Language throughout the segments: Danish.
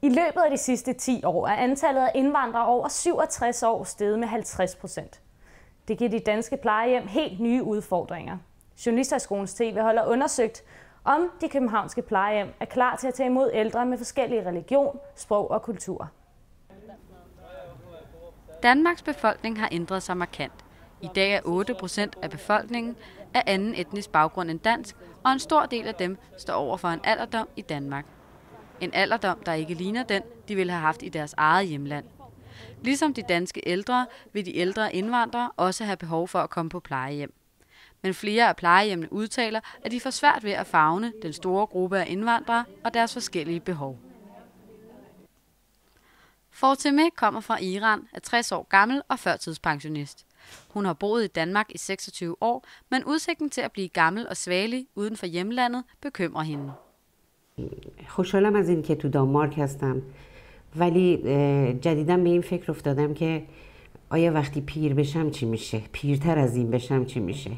I løbet af de sidste 10 år er antallet af indvandrere over 67 år steget med 50%. Det giver de danske plejehjem helt nye udfordringer. Journalisthøjskolens TV holder undersøgt, om de københavnske plejehjem er klar til at tage imod ældre med forskellige religion, sprog og kultur. Danmarks befolkning har ændret sig markant. I dag er 8% af befolkningen af anden etnisk baggrund end dansk, og en stor del af dem står over for en alderdom i Danmark. En alderdom, der ikke ligner den, de ville have haft i deres eget hjemland. Ligesom de danske ældre, vil de ældre indvandrere også have behov for at komme på plejehjem. Men flere af plejehjemmene udtaler, at de får svært ved at favne den store gruppe af indvandrere og deres forskellige behov. Fortime kommer fra Iran, er 60 år gammel og førtidspensionist. Hun har boet i Danmark i 26 år, men udsigten til at blive gammel og svagelig uden for hjemlandet bekymrer hende. خوشحالم از این که تو دانمارک هستم ولی جدیداً به این فکر افتادم که آیا وقتی پیر بشم چی میشه؟ پیرتر از این بشم چی میشه؟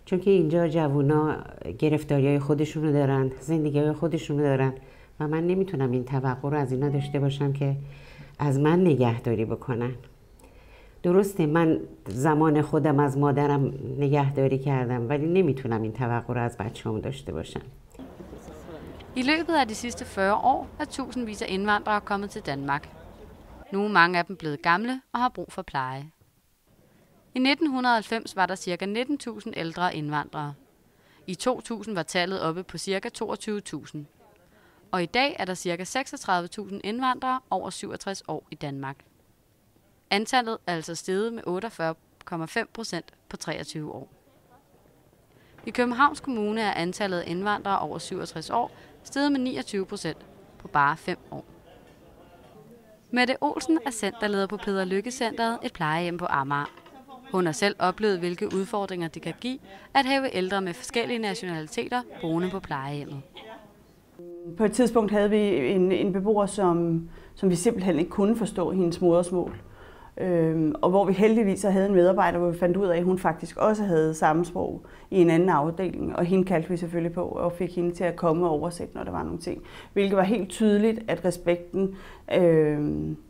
چون که اینجا جوونا گرفتاریای خودشونو دارن، زندگی‌های خودشونو دارن و من نمیتونم این توقع رو از اینا داشته باشم که از من نگهداری بکنن. درسته من زمان خودم از مادرم نگهداری کردم ولی نمیتونم این توقع رو از بچه‌ام داشته باشم. I løbet af de sidste 40 år er tusindvis af indvandrere kommet til Danmark. Nu er mange af dem blevet gamle og har brug for pleje. I 1990 var der ca. 19.000 ældre indvandrere. I 2000 var tallet oppe på ca. 22.000. Og i dag er der ca. 36.000 indvandrere over 67 år i Danmark. Antallet er altså steget med 48,5% på 23 år. I Københavns Kommune er antallet af indvandrere over 67 år steget med 29% på bare 5 år. Mette Olsen er centerleder på Peder Lykke Centeret, et plejehjem på Amager. Hun har selv oplevet, hvilke udfordringer det kan give at have ældre med forskellige nationaliteter boende på plejehjemmet. På et tidspunkt havde vi en beboer, som vi simpelthen ikke kunne forstå hendes modersmål. Og hvor vi heldigvis havde en medarbejder, hvor vi fandt ud af, at hun faktisk også havde samme sprog i en anden afdeling. Og hende kaldte vi selvfølgelig på og fik hende til at komme og oversætte, når der var nogle ting. Hvilket var helt tydeligt, at respekten,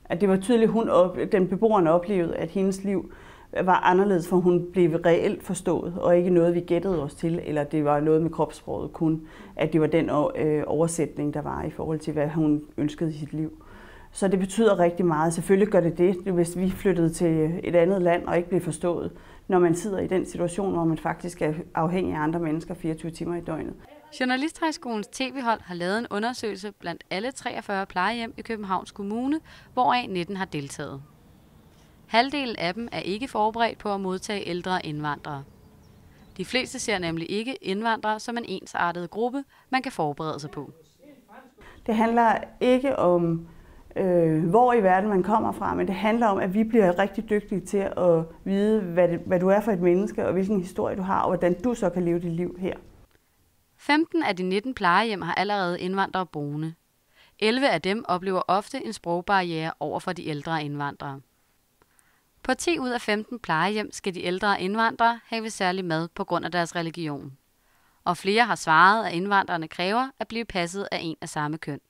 at det var tydeligt, den beboeren oplevede, at hendes liv var anderledes, for hun blev reelt forstået, og ikke noget, vi gættede os til, eller det var noget med kropssproget kun, at det var den oversætning, der var i forhold til, hvad hun ønskede i sit liv. Så det betyder rigtig meget. Selvfølgelig gør det, hvis vi flyttede til et andet land og ikke blev forstået, når man sidder i den situation, hvor man faktisk er afhængig af andre mennesker 24 timer i døgnet. Journalisthøjskolens TV-hold har lavet en undersøgelse blandt alle 43 plejehjem i Københavns Kommune, hvoraf 19 har deltaget. Halvdelen af dem er ikke forberedt på at modtage ældre indvandrere. De fleste ser nemlig ikke indvandrere som en ensartet gruppe, man kan forberede sig på. Det handler ikke om hvor i verden man kommer fra, men det handler om, at vi bliver rigtig dygtige til at vide, hvad du er for et menneske, og hvilken historie du har, og hvordan du så kan leve dit liv her. 15 af de 19 plejehjem har allerede indvandrere boende. 11 af dem oplever ofte en sprogbarriere over for de ældre indvandrere. På 10 ud af 15 plejehjem skal de ældre indvandrere have særlig mad på grund af deres religion. Og flere har svaret, at indvandrerne kræver at blive passet af en af samme køn.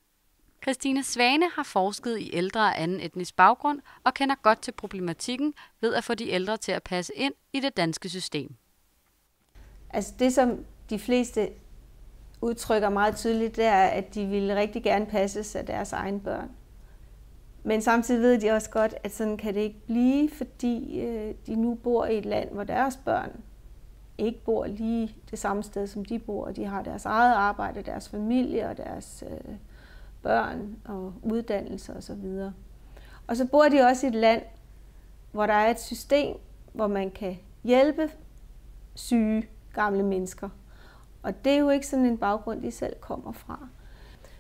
Christine Svane har forsket i ældre af anden etnisk baggrund og kender godt til problematikken ved at få de ældre til at passe ind i det danske system. Altså det, som de fleste udtrykker meget tydeligt, det er, at de vil rigtig gerne passes af deres egne børn. Men samtidig ved de også godt, at sådan kan det ikke blive, fordi de nu bor i et land, hvor deres børn ikke bor lige det samme sted, som de bor. De har deres eget arbejde, deres familie og deres børn og uddannelse osv. Og så bor de også i et land, hvor der er et system, hvor man kan hjælpe syge, gamle mennesker. Og det er jo ikke sådan en baggrund, de selv kommer fra.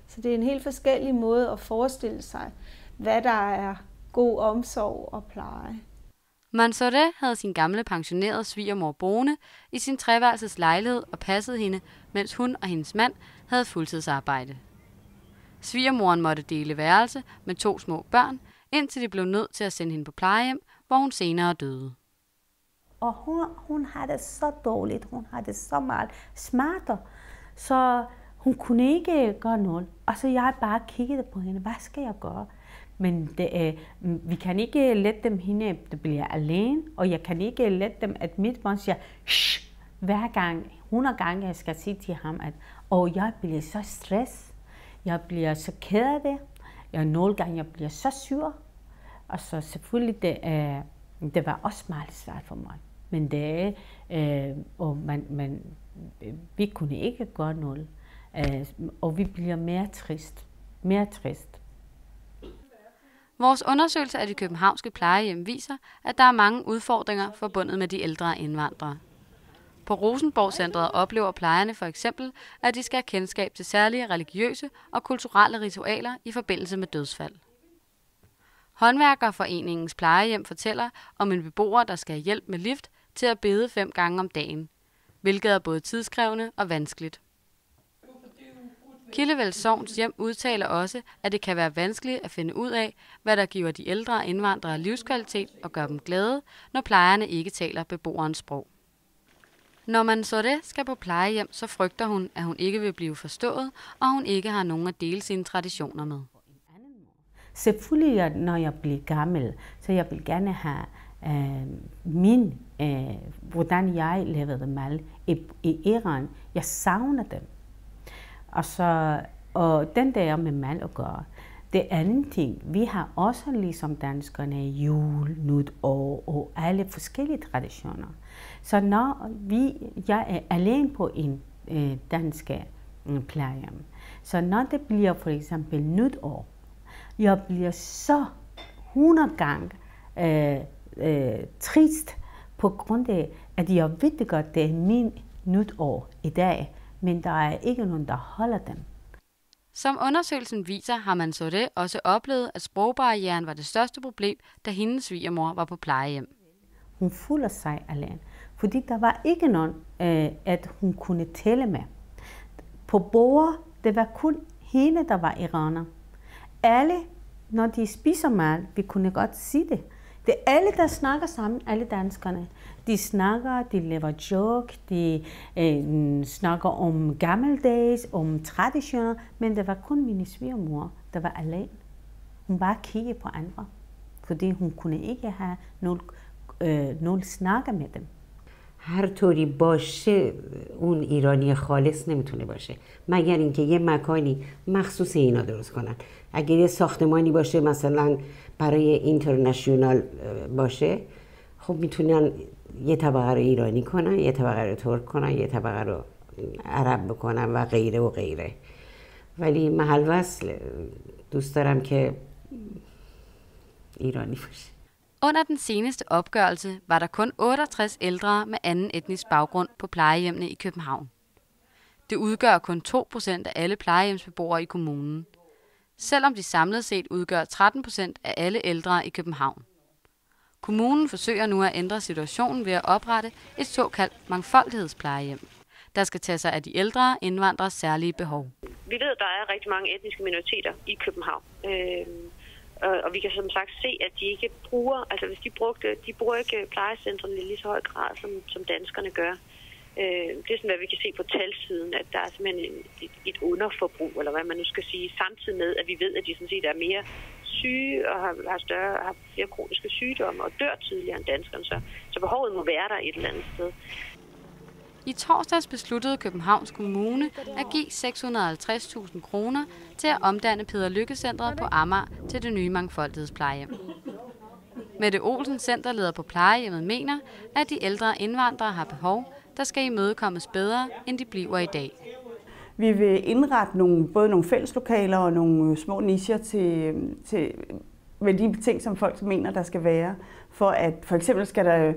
Så det er en helt forskellig måde at forestille sig, hvad der er god omsorg og pleje. Mansoureh havde sin gamle pensionerede svigermor boende i sin treværelses lejlighed og passede hende, mens hun og hendes mand havde fuldtidsarbejde. Svigermoren måtte dele værelse med 2 små børn, indtil de blev nødt til at sende hende på plejehjem, hvor hun senere døde. Og hun havde så dårligt, hun havde så meget smerter, så Hun kunne ikke gøre noget. Og så jeg bare kiggede på hende. Hvad skal jeg gøre? Men vi kan ikke lade dem hende, det bliver alene. Og jeg kan ikke lade dem, at mit barn siger, shh, hver gang, 100 gange, jeg skal sige til ham, at jeg bliver så stress. Jeg bliver så ked af det. Nogle gange jeg bliver så sur. Og så selvfølgelig, det var også meget svært for mig. Men vi kunne ikke gøre noget. Og vi bliver mere trist. Vores undersøgelse af de københavnske plejehjem viser, at der er mange udfordringer forbundet med de ældre indvandrere. På Rosenborg-centret oplever plejerne for eksempel, at de skal have kendskab til særlige religiøse og kulturelle ritualer i forbindelse med dødsfald. Håndværkerforeningens plejehjem fortæller om en beboer, der skal have hjælp med lift til at bede 5 gange om dagen, hvilket er både tidskrævende og vanskeligt. Kildevæld Sogns hjem udtaler også, at det kan være vanskeligt at finde ud af, hvad der giver de ældre indvandrere livskvalitet og gør dem glade, når plejerne ikke taler beboerens sprog. Når Mansoureh skal på plejehjem, så frygter hun, at hun ikke vil blive forstået, og hun ikke har nogen at dele sine traditioner med. Selvfølgelig, når jeg bliver gammel, så jeg vil gerne have hvordan jeg lavede mad i Iran. Jeg savner dem. Og den der med mad at gøre. Det andet ting, vi har også ligesom danskerne jul, nytår og alle forskellige traditioner. Så når jeg er alene på en dansk plejehjem, så når det bliver for eksempel nytår, jeg bliver så 100 gange trist på grund af, at jeg ved godt, at det er min nytår i dag, men der er ikke nogen, der holder dem. Som undersøgelsen viser, har Mansoureh også oplevet, at sprogbarrieren var det største problem, da hendes svigermor var på plejehjem. Hun føler sig alene, fordi der var ikke nogen, at hun kunne tale med. På bordet, det var kun hende, der var iraner. Alle, når de spiser mad, vi kunne godt sige det. Det er alle, der snakker sammen, alle danskerne. De snakker, de laver joke, de snakker om gammeldags, om traditioner, men det var kun min svigermor, der var alene. Hun bare kiggede på andre, fordi hun kunne ikke have nogen snakke med dem. هر طوری باشه اون ایرانی خالص نمیتونه باشه مگر اینکه یه مکانی مخصوص اینا درست کنن. اگر یه ساختمانی باشه مثلا برای اینترنشنال باشه خب میتونن یه طبقه رو ایرانی کنن، یه طبقه رو ترک کنن، یه طبقه رو عرب بکنن و غیره و غیره. ولی محل وصل دوست دارم که ایرانی باشه. Under den seneste opgørelse var der kun 68 ældre med anden etnisk baggrund på plejehjemmene i København. Det udgør kun 2% af alle plejehjemsbeboere i kommunen, selvom de samlet set udgør 13% af alle ældre i København. Kommunen forsøger nu at ændre situationen ved at oprette et såkaldt mangfoldighedsplejehjem, der skal tage sig af de ældre indvandreres særlige behov. Vi ved, at der er rigtig mange etniske minoriteter i København. Og vi kan som sagt se, at de ikke bruger, altså hvis de bruger ikke plejecentrene i lige så høj grad, som danskerne gør. Det er sådan, hvad vi kan se på talsiden, at der er simpelthen et underforbrug, eller hvad man nu skal sige, samtidig med, at vi ved, at de sådan set er mere syge og har flere kroniske sygdomme og dør tidligere end danskerne. Så behovet må være der et eller andet sted. I torsdags besluttede Københavns Kommune at give 650.000 kroner til at omdanne Peder Lykke-centret på Amager til det nye mangfoldighedsplejehjem. Mette Olsen, centerleder på plejehjemmet, mener, at de ældre indvandrere har behov, der skal imødekommes bedre, end de bliver i dag. Vi vil indrette både nogle fælleslokaler og nogle små nicher til med de ting, som folk mener, der skal være. For at for eksempel skal der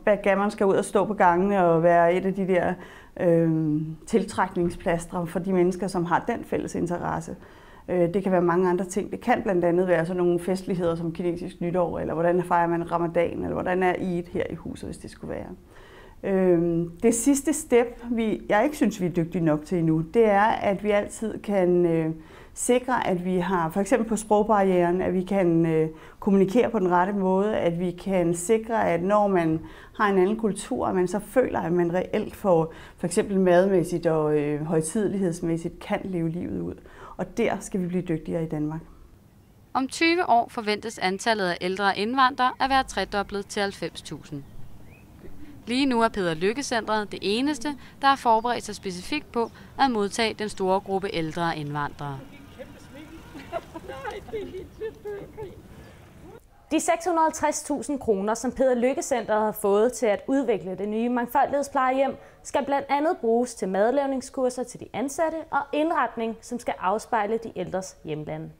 backgammon skal ud og stå på gangene og være et af de der tiltrækningsplastre for de mennesker, som har den fælles interesse. Det kan være mange andre ting. Det kan blandt andet være sådan nogle festligheder som kinesisk nytår, eller hvordan fejrer man ramadan, eller hvordan er Eid her i huset, hvis det skulle være. Det sidste step, jeg ikke synes, vi er dygtige nok til endnu, det er, at vi altid kan sikre, at vi har for eksempel på sprogbarrieren, at vi kan kommunikere på den rette måde, at vi kan sikre, at når man har en anden kultur, at man så føler, at man reelt får for eksempel madmæssigt og højtidelighedsmæssigt kan leve livet ud. Og der skal vi blive dygtigere i Danmark. Om 20 år forventes antallet af ældre indvandrere at være tredoblet til 90.000. Lige nu er Peder Lykke Centret det eneste, der har forberedt sig specifikt på at modtage den store gruppe ældre indvandrere. De 650.000 kroner, som Peder Lykke Centret har fået til at udvikle det nye mangfoldighedsplejehjem, skal blandt andet bruges til madlavningskurser til de ansatte og indretning, som skal afspejle de ældres hjemlande.